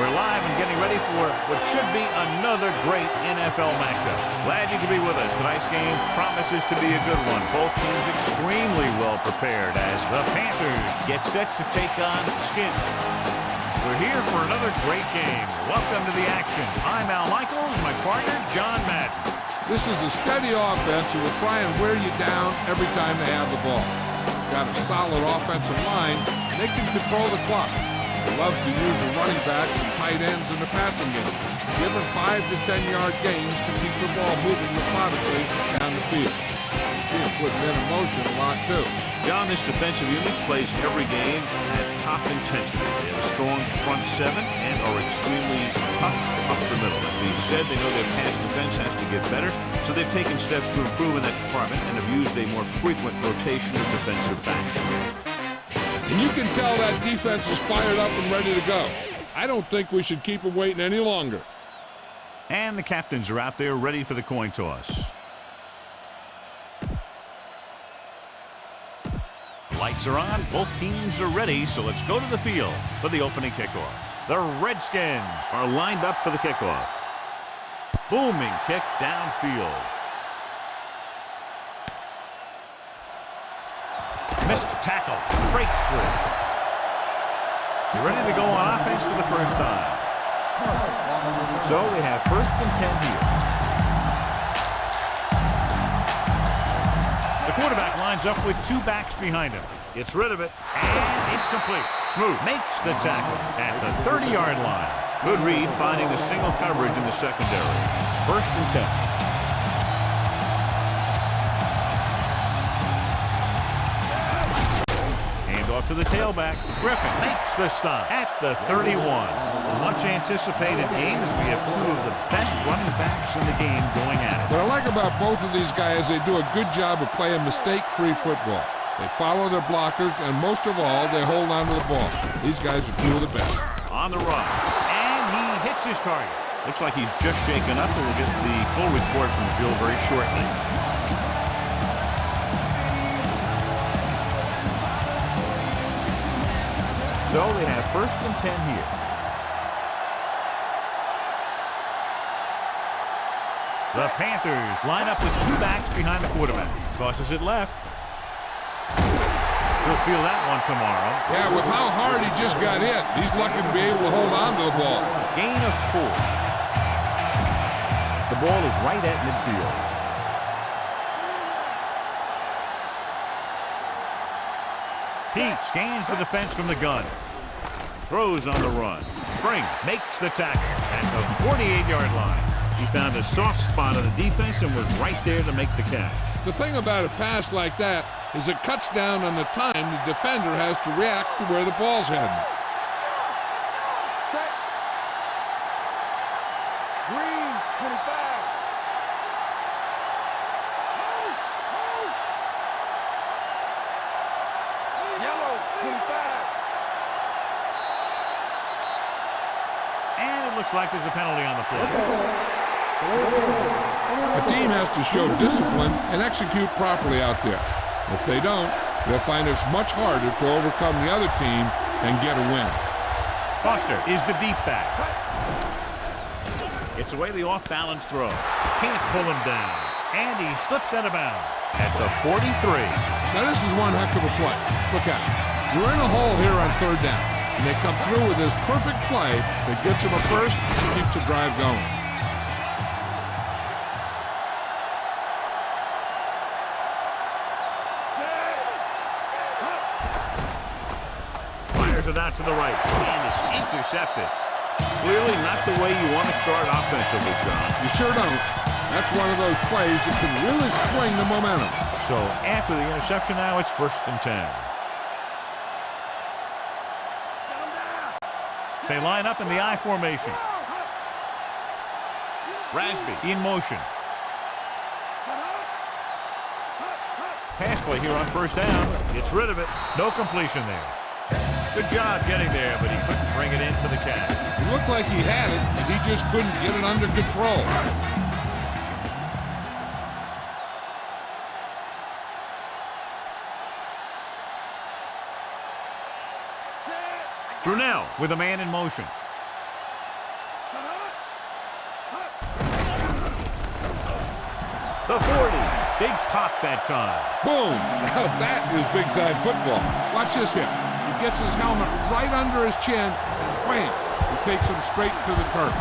We're live and getting ready for what should be another great NFL matchup. Glad you could be with us. Tonight's game promises to be a good one. Both teams extremely well prepared as the Panthers get set to take on the Skins. We're here for another great game. Welcome to the action. I'm Al Michaels, my partner, John Madden. This is a steady offense who will try and wear you down every time they have the ball. Got a solid offensive line, and they can control the clock. They love to use the running backs and tight ends in the passing game. Given 5 to 10 yard gains to keep the ball moving methodically down the field. You see them putting men in motion a lot too. John, this defensive unit plays every game at top intensity. They have a strong front seven and are extremely tough up the middle. That being said, they know their pass defense has to get better, so they've taken steps to improve in that department and have used a more frequent rotation of defensive backs. And you can tell that defense is fired up and ready to go. I don't think we should keep them waiting any longer. And the captains are out there ready for the coin toss. Lights are on, both teams are ready, so let's go to the field for the opening kickoff. The Redskins are lined up for the kickoff. Booming kick downfield. Missed tackle, breaks through. You're ready to go on offense for the first time. So we have 1st and 10 here. The quarterback lines up with 2 backs behind him. Gets rid of it, and it's complete. Smooth makes the tackle at the 30-yard line. Good read, finding the single coverage in the secondary. 1st and 10. Off to the tailback. Griffin makes the stop at the 31. A much anticipated game as we have 2 of the best running backs in the game going at it. What I like about both of these guys, they do a good job of playing mistake-free football. They follow their blockers, and most of all, they hold on to the ball. These guys are 2 of the best. On the run, and he hits his target. Looks like he's just shaken up, and we'll get the full report from Jill very shortly. So they have 1st and 10 here. The Panthers line up with 2 backs behind the quarterback. Tosses it left. He'll feel that one tomorrow. Yeah, with how hard he just got hit, he's lucky to be able to hold on to the ball. Gain of 4. The ball is right at midfield. He scans the defense from the gun. Throws on the run. Springs makes the tackle at the 48-yard line. He found a soft spot on the defense and was right there to make the catch. The thing about a pass like that is it cuts down on the time the defender has to react to where the ball's heading. Set. Green, 25. Yellow, 25. And it looks like there's a penalty on the play. A team has to show discipline and execute properly out there. If they don't, they'll find it's much harder to overcome the other team and get a win. Foster is the deep back. It's away the off-balance throw. Can't pull him down. And he slips out of bounds at the 43. Now this is one heck of a play. Look at it. You're in a hole here on 3rd down. And they come through with this perfect play that gets them a first and keeps the drive going. Fires it out to the right, and it's intercepted. Clearly not the way you want to start offensively, John. You sure don't. That's one of those plays that can really swing the momentum. So after the interception now, it's 1st and 10. They line up in the I formation. Rasby in motion. Pass play here on 1st down. Gets rid of it. No completion there. Good job getting there, but he couldn't bring it in for the catch. It looked like he had it, but he just couldn't get it under control. Brunell with a man in motion. The 40. Big pop that time. Boom! Now that is big-time football. Watch this here. He gets his helmet right under his chin, and wham! He takes him straight to the turf.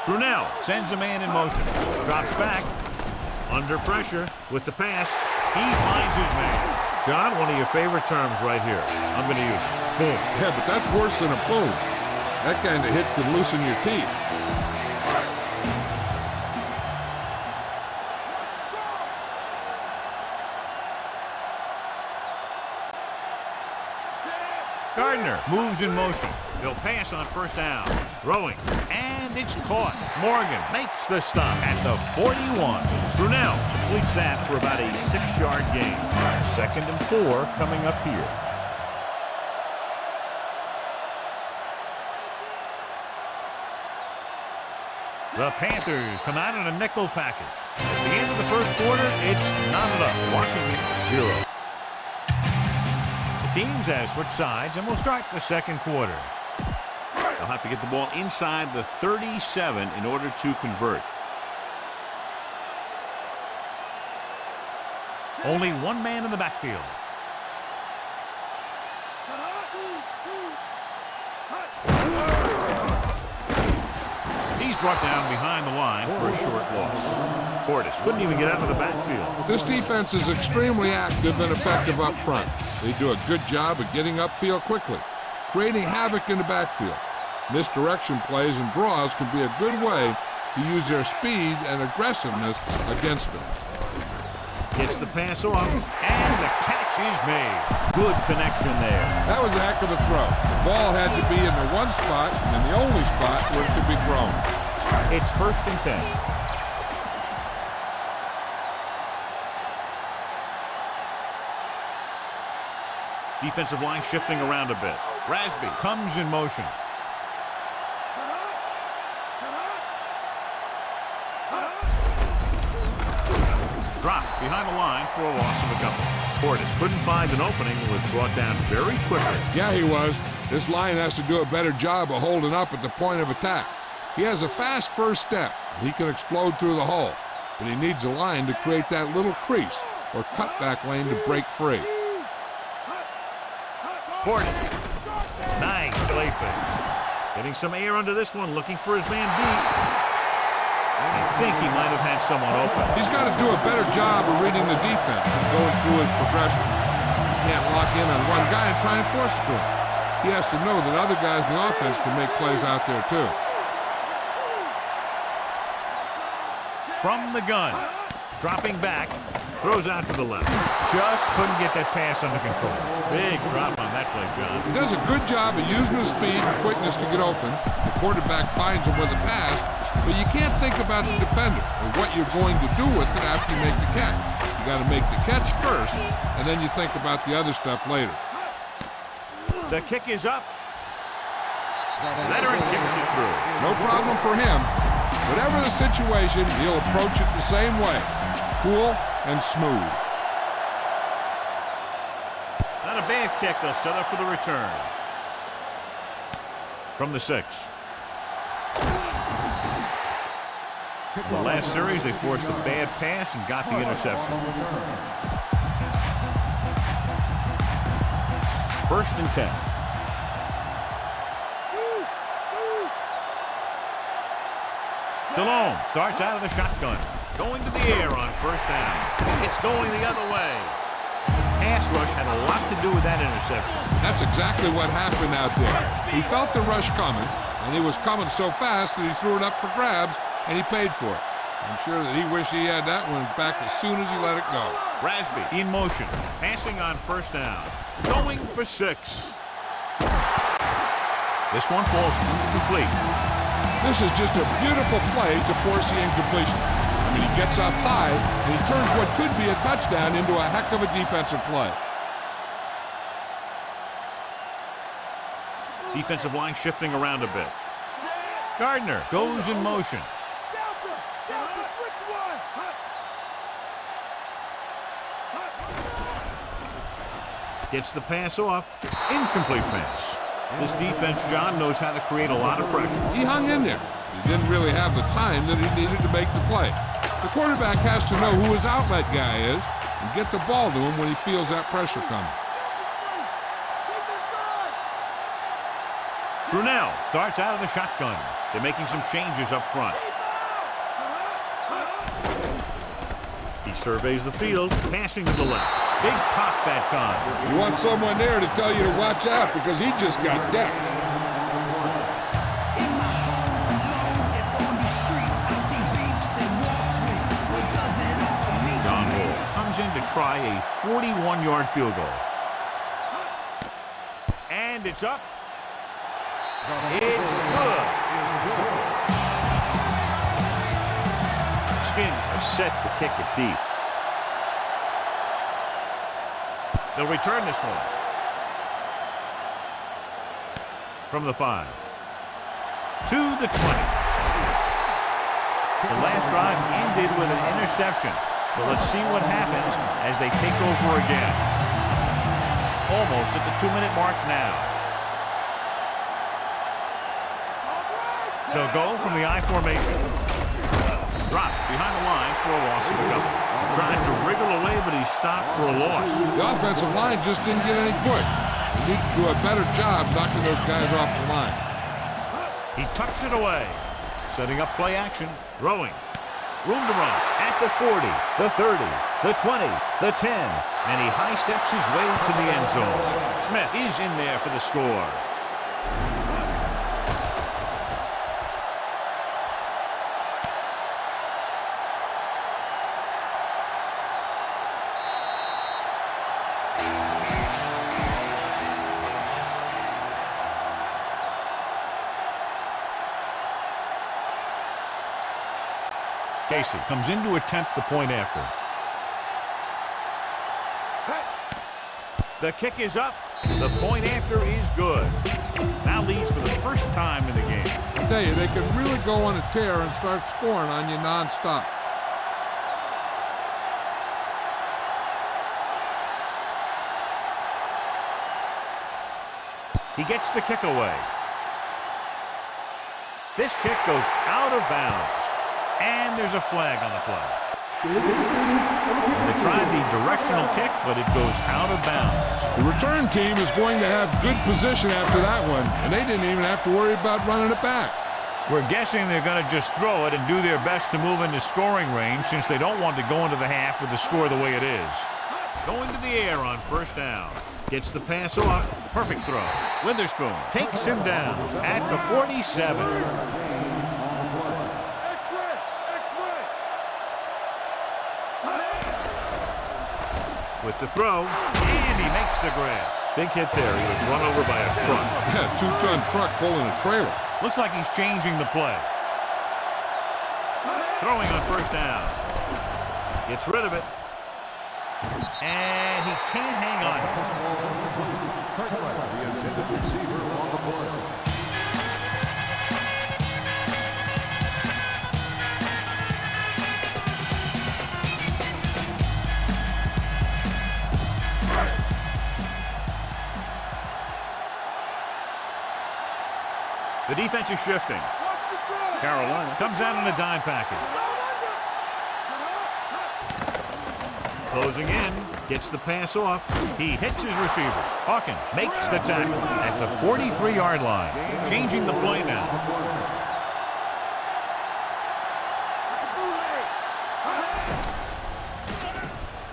Brunell sends a man in motion. Drops back. Under pressure with the pass. He finds his man. John, one of your favorite terms right here. I'm going to use it. Boom. Yeah, but that's worse than a boom. That kind of hit could loosen your teeth. Gardner moves in motion. He'll pass on first down. Throwing. And it's caught. Morgan makes the stop at the 41. Brunell completes that for about a 6-yard gain. 2nd and 4 coming up here. The Panthers come out in a nickel package. At the end of the first quarter, it's not enough. Washington 0. The teams have switched sides, and we'll start the second quarter. They'll have to get the ball inside the 37 in order to convert. Only one man in the backfield. He's brought down behind the line for a short loss. Portis couldn't even get out of the backfield. This defense is extremely active and effective up front. They do a good job of getting upfield quickly, creating havoc in the backfield. Misdirection plays and draws can be a good way to use their speed and aggressiveness against them. Gets the pass off, and the catch is made. Good connection there. That was a heck of a throw. The ball had to be in the one spot and the only spot where it could be thrown. It's 1st and 10. Defensive line shifting around a bit. Rasby comes in motion. Dropped behind the line for a loss of a couple. Portis couldn't find an opening and was brought down very quickly. Yeah, he was. This line has to do a better job of holding up at the point of attack. He has a fast first step. He can explode through the hole, but he needs a line to create that little crease or cutback lane to break free. Portis. Nice play fake. Getting some air under this one, looking for his man deep. I think he might have had someone open. He's got to do a better job of reading the defense and going through his progression. He can't lock in on one guy and try and force it to him. He has to know that other guys in the offense can make plays out there too. From the gun. Dropping back. Throws out to the left. Just couldn't get that pass under control. Big drop on that play, John. He does a good job of using his speed and quickness to get open. The quarterback finds him with a pass, but you can't think about the defender or what you're going to do with it after you make the catch. You got to make the catch first, and then you think about the other stuff later. The kick is up. Veteran kicks it through. No problem for him. Whatever the situation, he'll approach it the same way. Cool and smooth. Not a bad kick. They'll set up for the return. From the 6. The last series, they forced a bad pass and got the interception. 1st and 10. Stallone starts out of the shotgun. Going to the air on first down. It's going the other way. Pass rush had a lot to do with that interception. That's exactly what happened out there. He felt the rush coming, and he was coming so fast that he threw it up for grabs, and he paid for it. I'm sure that he wished he had that one back as soon as he let it go. Rasby in motion. Passing on first down. Going for 6. This one falls incomplete. This is just a beautiful play to force the incompletion. I mean, he gets up high, and he turns what could be a touchdown into a heck of a defensive play. Defensive line shifting around a bit. Gardner goes in motion. Gets the pass off. Incomplete pass. This defense, John, knows how to create a lot of pressure. He hung in there. He didn't really have the time that he needed to make the play. The quarterback has to know who his outlet guy is and get the ball to him when he feels that pressure coming. Brunell starts out of the shotgun. They're making some changes up front. He surveys the field, passing to the left. Big pop that time. You want someone there to tell you to watch out because he just got decked. John Bull comes in to try a 41-yard field goal. And it's up. It's good. Skins are set to kick it deep. They'll return this one. From the 5. To the 20. The last drive ended with an interception. So let's see what happens as they take over again. Almost at the 2-minute mark now. They'll go from the I formation. Dropped behind the line for a loss of a couple. Tries to wriggle away, but he's stopped for a loss. The offensive line just didn't get any push. They need to do a better job knocking those guys off the line. He tucks it away. Setting up play action. Throwing. Room to run at the 40, the 30, the 20, the 10. And he high steps his way to the end zone. Smith is in there for the score. Casey comes in to attempt the point after. The kick is up. The point after is good. Now leads for the first time in the game. I tell you, they can really go on a tear and start scoring on you nonstop. He gets the kick away. This kick goes out of bounds. And there's a flag on the play. They tried the directional kick, but it goes out of bounds. The return team is going to have good position after that one, and they didn't even have to worry about running it back. We're guessing they're going to just throw it and do their best to move into scoring range since they don't want to go into the half with the score the way it is. Going to the air on first down. Gets the pass off. Perfect throw. Witherspoon takes him down at the 47. With the throw, and he makes the grab. Big hit there. He was run over by a truck. Yeah, 2-ton truck pulling a trailer. Looks like he's changing the play. Throwing on first down. Gets rid of it. And he can't hang on. The intended receiver on the play. The defense is shifting. Carolina comes out in a dime package. Closing in, gets the pass off. He hits his receiver. Hawkins makes the tackle at the 43-yard line. Changing the play now.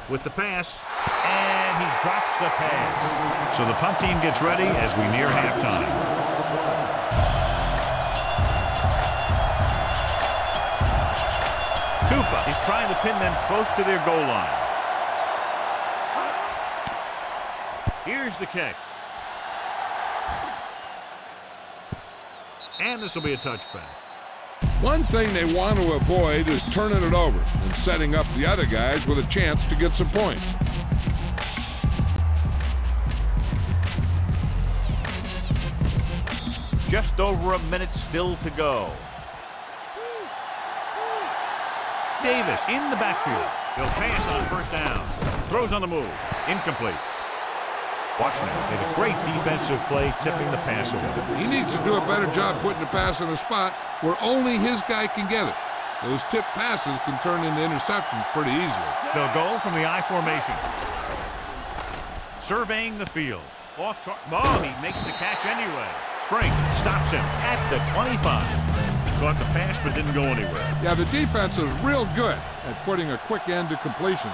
With the pass, and he drops the pass. So the punt team gets ready as we near halftime. Tupa is trying to pin them close to their goal line. Here's the kick. And this will be a touchback. One thing they want to avoid is turning it over and setting up the other guys with a chance to get some points. Just over a minute still to go. Davis in the backfield. He'll pass on first down. Throws on the move. Incomplete. Washington's made a great defensive play, tipping the pass away. He needs to do a better job putting the pass in a spot where only his guy can get it. Those tip passes can turn into interceptions pretty easily. They'll go from the I formation. Surveying the field. Oh, he makes the catch anyway. Spring stops him at the 25. Caught the pass but didn't go anywhere. Yeah, the defense is real good at putting a quick end to completion.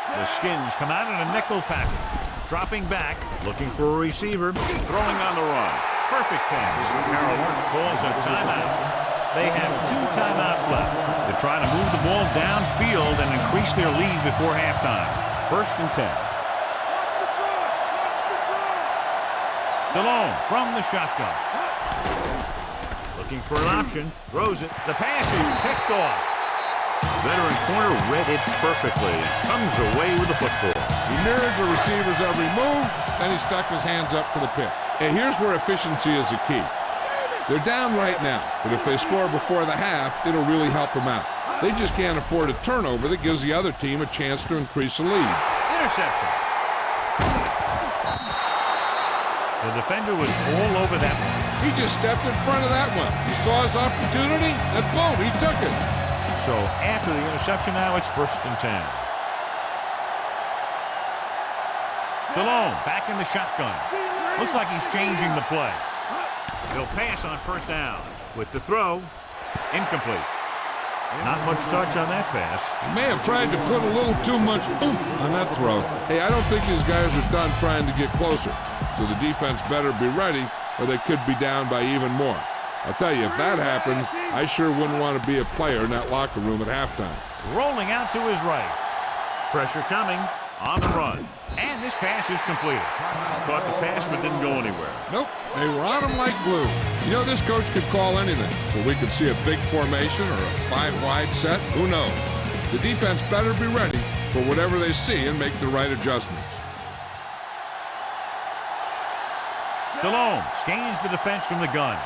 The Skins come out in a nickel package. Dropping back, looking for a receiver, throwing on the run. Perfect pass. Carroll calls a timeout. They have 2 timeouts left. They're trying to move the ball downfield and increase their lead before halftime. 1st and 10. Stallone from the shotgun. Looking for an option. Throws it. The pass is picked off. Veteran corner read it perfectly. Comes away with the football. He mirrored the receiver's every move, then he stuck his hands up for the pick. And here's where efficiency is the key. They're down right now, but if they score before the half, it'll really help them out. They just can't afford a turnover that gives the other team a chance to increase the lead. Interception. The defender was all over that one. He just stepped in front of that one. He saw his opportunity, and boom, he took it. So after the interception now, it's 1st and 10. Stallone back in the shotgun. Looks like he's changing the play. He'll pass on 1st down. With the throw, incomplete. Not much touch on that pass. He may have tried to put a little too much oomph on that throw. Hey, I don't think these guys are done trying to get closer. So the defense better be ready, or they could be down by even more. I'll tell you, if that happens, I sure wouldn't want to be a player in that locker room at halftime. Rolling out to his right. Pressure coming on the run. And this pass is completed. Caught the pass but didn't go anywhere. Nope, they were on him like glue. You know, this coach could call anything. So we could see a big formation or a 5-wide set. Who knows? The defense better be ready for whatever they see and make the right adjustments. Stallone scans the defense from the gun.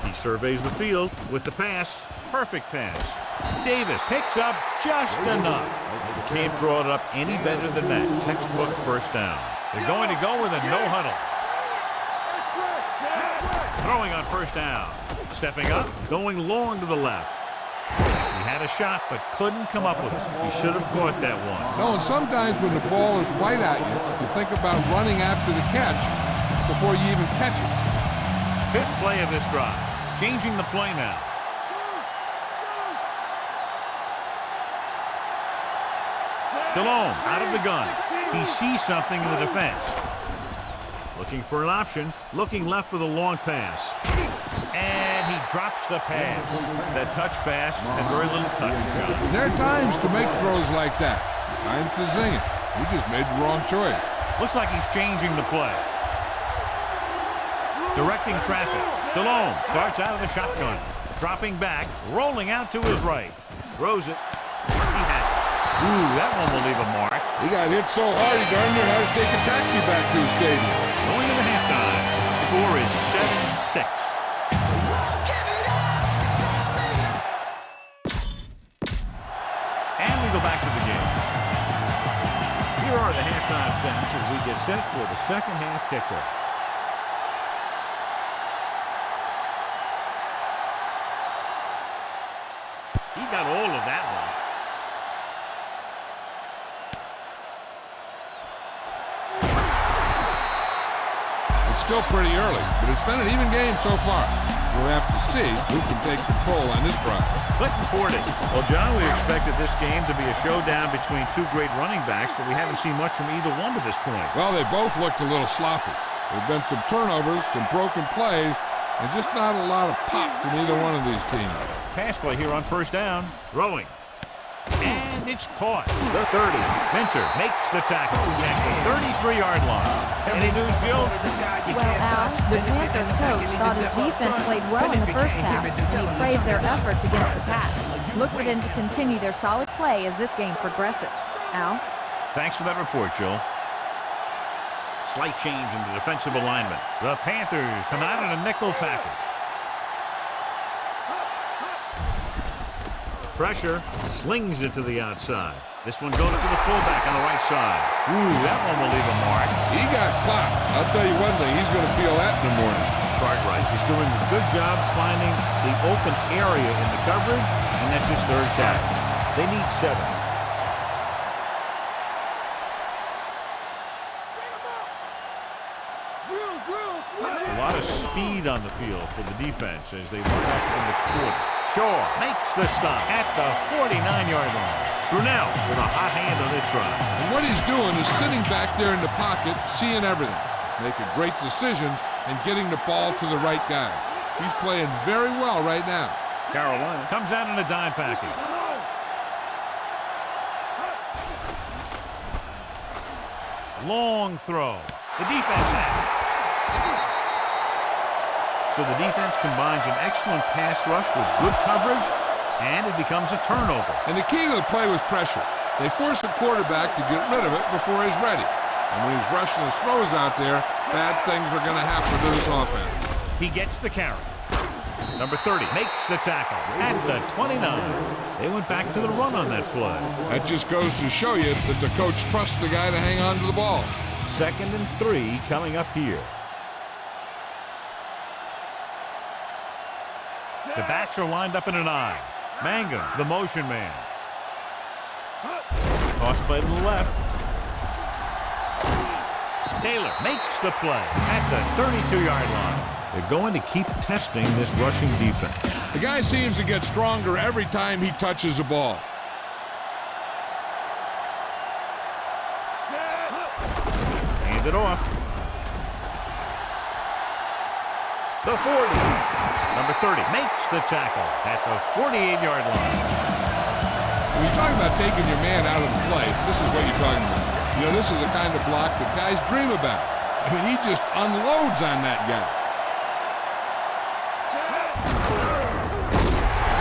He surveys the field with the pass. Perfect pass. Davis picks up just enough. You can't draw it up any better than that. Textbook 1st down. They're going to go with a no huddle. Throwing on 1st down. Stepping up, going long to the left. He had a shot but couldn't come up with it. He should have caught that one. No, and sometimes when the ball is right at you, you think about running after the catch before you even catch it. 5th play of this drive. Changing the play now. Stallone out of the gun. He sees something in the defense. Looking for an option. Looking left for the long pass. And he drops the pass. That touch pass and very little touch, John. There are times to make throws like that. Time to zing it. He just made the wrong choice. Looks like he's changing the play. Directing traffic. Stallone starts out of the shotgun. Dropping back. Rolling out to his right. Throws it. He has it. Ooh, that one will leave a mark. He got hit so hard he darn near had to take a taxi back to the stadium. Going to the halftime. The score is 7-6. And we go back to the game. Here are the halftime stats as we get set for the 2nd half kickoff. He got all of that one. It's still pretty early, but it's been an even game so far. We'll have to see who can take control on this process. Clinton Portis. Well, John, we expected this game to be a showdown between 2 great running backs, but we haven't seen much from either one to this point. Well, they both looked a little sloppy. There have been some turnovers, some broken plays, and just not a lot of pop from either one of these teams. Pass play here on 1st down. Throwing. And it's caught. The 30. Minter makes the tackle at the 33-yard line. Any news, Jill? Well, Al, the Panthers coach thought his defense played well in the 1st half, and he praised their efforts against the pass. Look for them to continue their solid play as this game progresses. Al? Thanks for that report, Jill. Slight change in the defensive alignment. The Panthers come out in a nickel package. Pressure, slings it to the outside. This one goes to the fullback on the right side. Ooh, that one will leave a mark. He got clocked. I'll tell you one thing, he's going to feel that in the morning. Cartwright is doing a good job finding the open area in the coverage, and that's his third catch. They need 7. A lot of speed on the field for the defense as they line up in the quarter. Shaw makes the stop at the 49-yard line. Brunell with a hot hand on this drive. And what he's doing is sitting back there in the pocket, seeing everything, making great decisions, and getting the ball to the right guy. He's playing very well right now. Carolina comes out in a dime package. Long throw. The defense has it. So the defense combines an excellent pass rush with good coverage, and it becomes a turnover. And the key to the play was pressure. They forced the quarterback to get rid of it before he's ready. And when he's rushing his throws out there, bad things are going to happen to this offense. He gets the carry. Number 30 makes the tackle at the 29. They went back to the run on that play. That just goes to show you that the coach trusts the guy to hang on to the ball. 2nd and 3 coming up here. The backs are lined up in an I. Mangum, the motion man. Toss play to the left. Taylor makes the play at the 32-yard line. They're going to keep testing this rushing defense. The guy seems to get stronger every time he touches the ball. Hand it off. The 40. Number 30 makes the tackle at the 48-yard line. When you're talking about taking your man out of the play, this is what you're talking about. You know, this is the kind of block that guys dream about. I mean, he just unloads on that guy.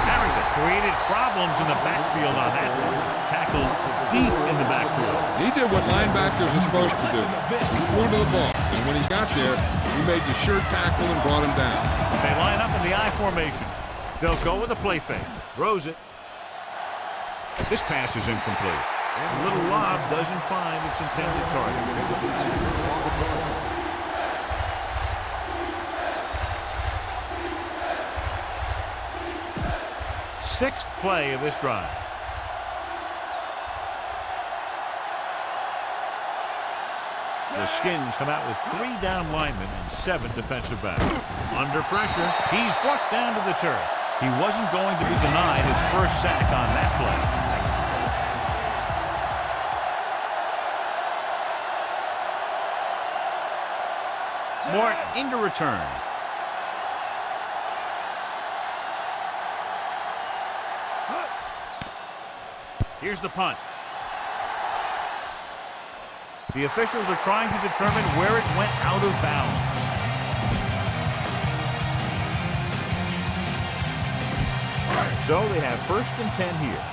Harrington created problems in the backfield on that one. Tackled deep in the backfield. He did what linebackers are supposed to do. He flew to the ball, and when he got there, he made the sure tackle and brought him down. They line up in the I formation. They'll go with a play fake. Throws it. This pass is incomplete. A little lob doesn't find its intended target. Sixth play of this drive. The Skins come out with 3 down linemen and 7 defensive backs. Under pressure, he's brought down to the turf. He wasn't going to be denied his first sack on that play. Mort into return. Here's the punt. The officials are trying to determine where it went out of bounds. So they have 1st and 10 here.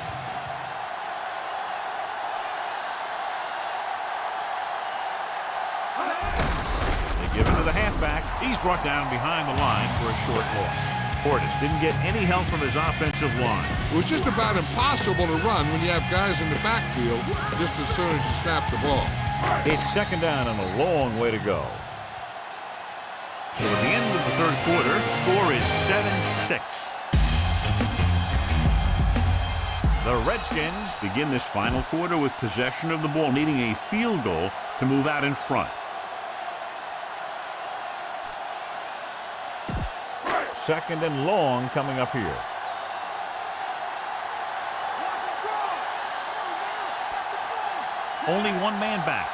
They give it to the halfback. He's brought down behind the line for a short loss. Portis didn't get any help from his offensive line. It was just about impossible to run when you have guys in the backfield just as soon as you snap the ball. It's 2nd down and a long way to go. So at the end of the 3rd quarter, the score is 7-6. The Redskins begin this final quarter with possession of the ball, needing a field goal to move out in front. 2nd and long coming up here. Only one man back.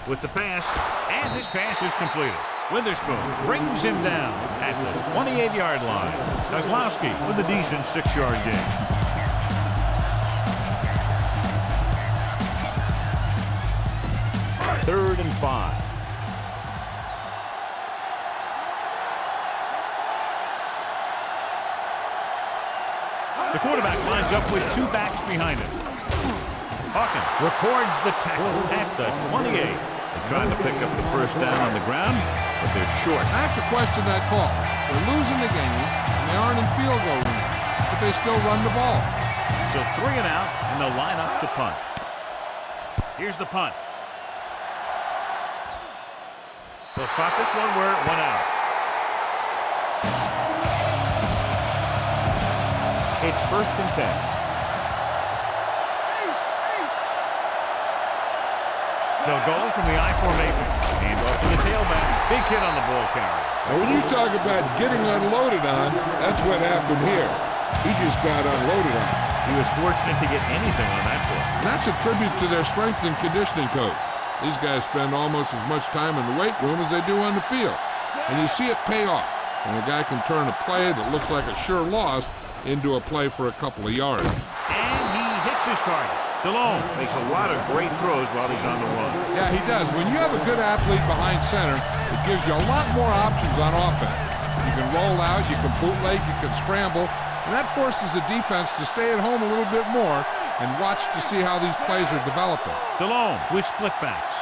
With the pass, and this pass is completed. Witherspoon brings him down at the 28-yard line. Kozlowski with a decent 6-yard gain. Third and 5. The quarterback lines up with 2 backs behind him. Hawkins records the tackle at the 28. They're trying to pick up the first down on the ground, but they're short. I have to question that call. They're losing the game, and they aren't in field goal range. they still run the ball. So 3 and out, and they'll line up to punt. Here's the punt. They'll spot this one where it went out. It's 1st and 10. They'll go from the I formation. Hand off to the tailback. Big hit on the ball carrier. Now, when you talk about getting unloaded on, that's what happened here. He just got unloaded on. He was fortunate to get anything on that play. And that's a tribute to their strength and conditioning coach. These guys spend almost as much time in the weight room as they do on the field. And you see it pay off when a guy can turn a play that looks like a sure loss into a play for a couple of yards. And he hits his target. DeLone makes a lot of great throws while he's on the run. Yeah, he does. When you have a good athlete behind center, it gives you a lot more options on offense. You can roll out, you can bootleg, you can scramble, and that forces the defense to stay at home a little bit more and watch to see how these plays are developing. DeLone with split backs.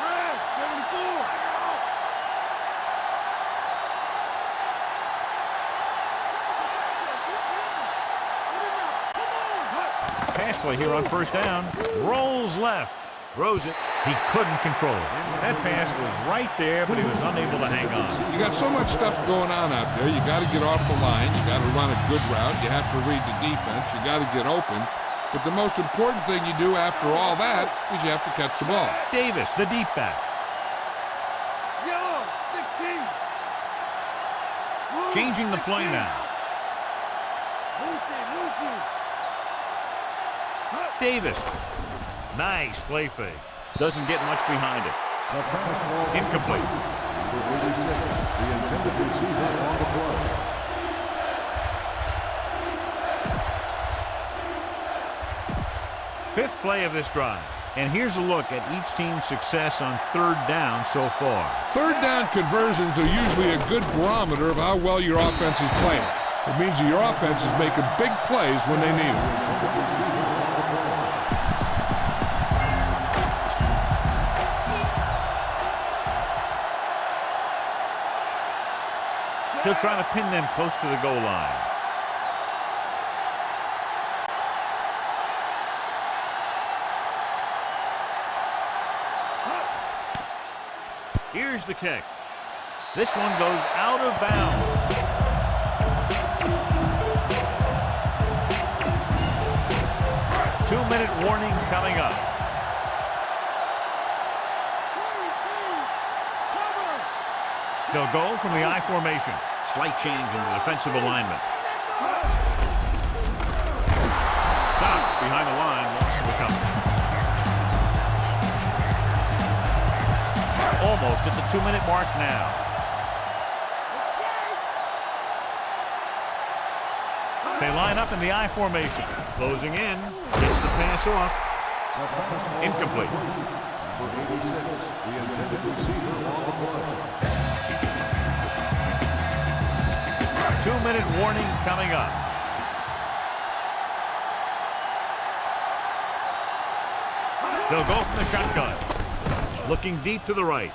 Red, 74. Pass play here on 1st down. Rolls left. Throws it. He couldn't control it. That pass was right there, but he was unable to hang on. You got so much stuff going on out there. You got to get off the line. You got to run a good route. You have to read the defense. You got to get open. But the most important thing you do after all that is you have to catch the ball. Davis, the deep back. Yellow, 16. Blue, Changing the play 16. now. Lucy. Davis. Nice play fake. Doesn't get much behind it. The pass ball. Incomplete. Number 86, the intended receiver on the play. Fifth play of this drive. And here's a look at each team's success on 3rd down so far. 3rd down conversions are usually a good barometer of how well your offense is playing. It means that your offense is making big plays when they need them. He'll try to pin them close to the goal line. Here's the kick. This one goes out of bounds. Two-minute warning coming up. They'll go from the I formation. Slight change in the defensive alignment. Stop behind the line. Loss of the cover. Almost at the 2-minute mark now. They line up in the I formation. Closing in. Gets the pass off. Incomplete. Number 86, the intended receiver on the play. 2-minute warning coming up. They'll go from the shotgun. Looking deep to the right.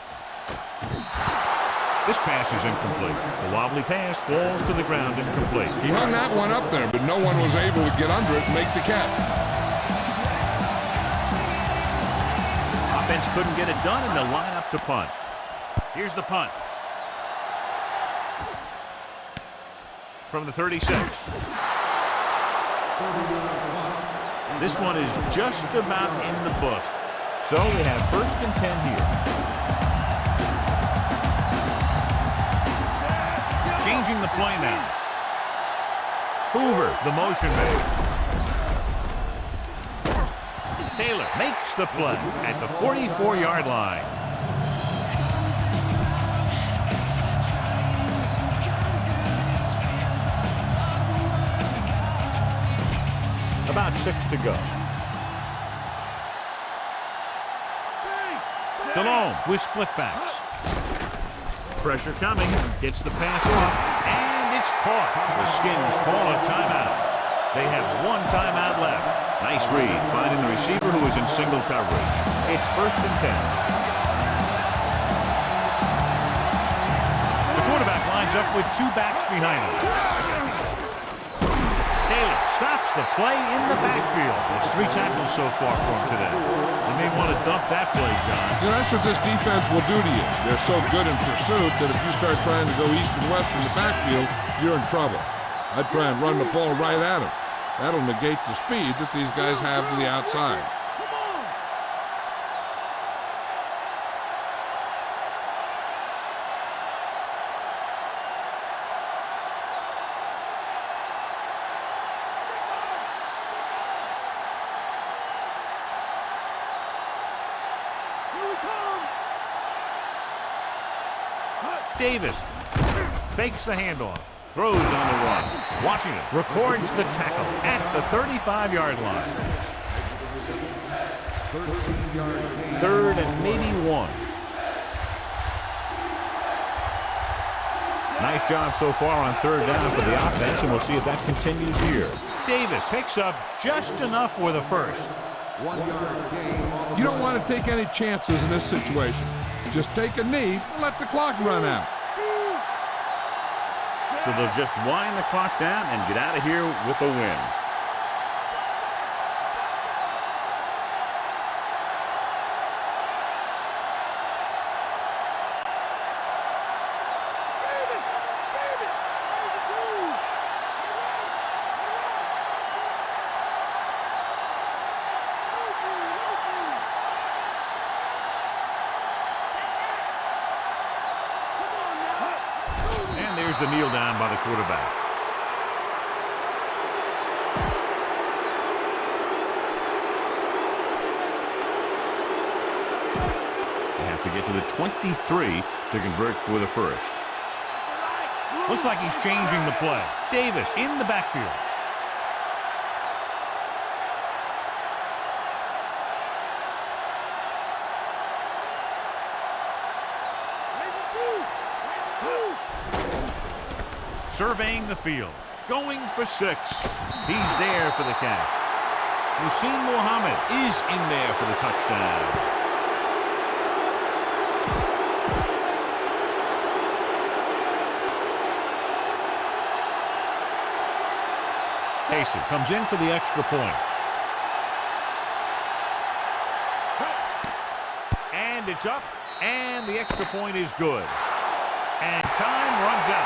This pass is incomplete. The wobbly pass falls to the ground incomplete. He hung that one up there, but no one was able to get under it and make the catch. Offense couldn't get it done, and they'll line up to punt. Here's the punt. From the 36. This one is just about in the books. So we have 1st and 10 here. Changing the play now. Hoover, the motion man. Taylor makes the play at the 44-yard line. About 6 to go. DeLone with split backs. Pressure coming. Gets the pass off. And it's caught. The Skins call a timeout. They have 1 timeout left. Nice read, finding the receiver who is in single coverage. It's 1st and 10. The quarterback lines up with 2 backs behind him. Taylor stops the play in the backfield. It's 3 tackles so far for him today. You may want to dump that play, John. You know, that's what this defense will do to you. They're so good in pursuit that if you start trying to go east and west in the backfield, you're in trouble. I'd try and run the ball right at them. That'll negate the speed that these guys have to the outside. Davis fakes the handoff, throws on the run. Washington records the tackle at the 35-yard line. 3rd and maybe 1. Nice job so far on 3rd down for the offense, and we'll see if that continues here. Davis picks up just enough for the first. 1 yard gain. You don't want to take any chances in this situation. Just take a knee and let the clock run out. So they'll just wind the clock down and get out of here with a win. There's the kneel down by the quarterback. They have to get to the 23 to convert for the first. Looks like he's changing the play. Davis in the backfield. Surveying the field, going for 6. He's there for the catch. Hussein Muhammad is in there for the touchdown. Casey comes in for the extra point. And it's up, and the extra point is good. And time runs out.